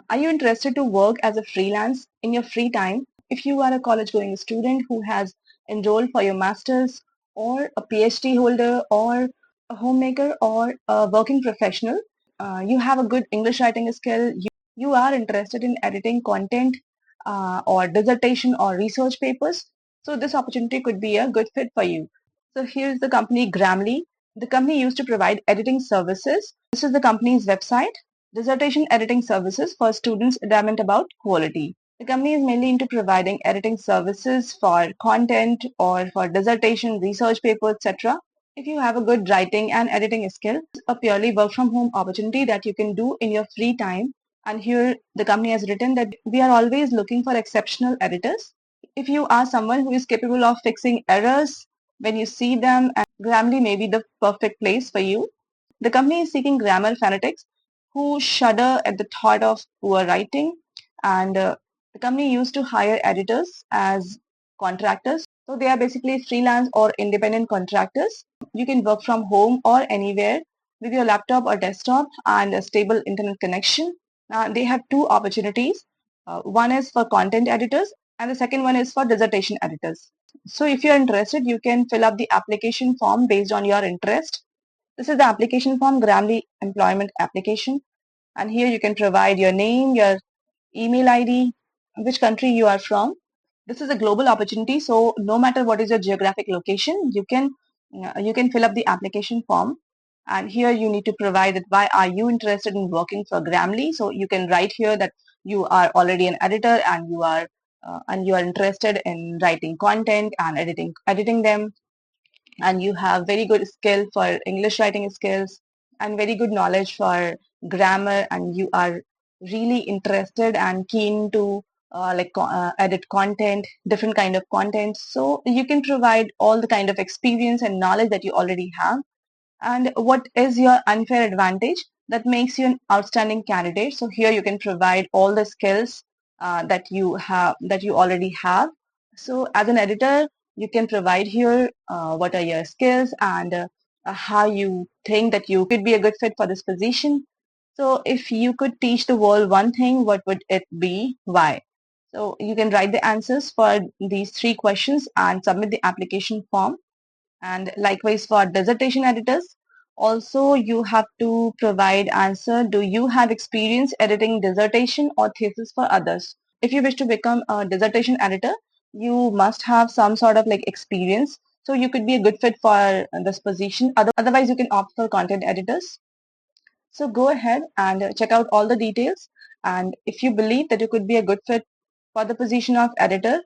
Are you interested to work as a freelance in your free time? If you are a college going student who has enrolled for your master's, or a PhD holder, or a homemaker, or a working professional, you have a good English writing skill, you are interested in editing content or dissertation or research papers, so this opportunity could be a good fit for you. So here's the company Grammarly. The company used to provide editing services. This is the company's website. Dissertation editing services for students adamant about quality. The company is mainly into providing editing services for content or for dissertation, research papers, etc. If you have a good writing and editing skill, it's a purely work from home opportunity that you can do in your free time. And here the company has written that we are always looking for exceptional editors. If you are someone who is capable of fixing errors when you see them, and Grammarly may be the perfect place for you. The company is seeking grammar fanatics who shudder at the thought of poor writing, and the company used to hire editors as contractors. So they are basically freelance or independent contractors. You can work from home or anywhere with your laptop or desktop and a stable internet connection. They have two opportunities. One is for content editors and the second one is for dissertation editors. So if you're interested, you can fill up the application form based on your interest. This is the application form, Grammarly employment application. And here you can provide your name, your email ID, which country you are from. This is a global opportunity, so no matter what is your geographic location, you can fill up the application form. And here you need to provide that why are you interested in working for Grammarly. So you can write here that you are already an editor and you are interested in writing content and editing them, and you have very good skill for English writing skills and very good knowledge for grammar, and you are really interested and keen to edit content, different kind of content. So you can provide all the kind of experience and knowledge that you already have. And what is your unfair advantage that makes you an outstanding candidate? So here you can provide all the skills that you already have. So as an editor, you can provide here what are your skills and how you think that you could be a good fit for this position. So if you could teach the world one thing, what would it be? Why? So you can write the answers for these three questions and submit the application form. And likewise for dissertation editors, also you have to provide answer, do you have experience editing dissertation or thesis for others? If you wish to become a dissertation editor, you must have some sort of like experience, so you could be a good fit for this position. Otherwise you can opt for content editors. So go ahead and check out all the details, and if you believe that you could be a good fit for the position of editor,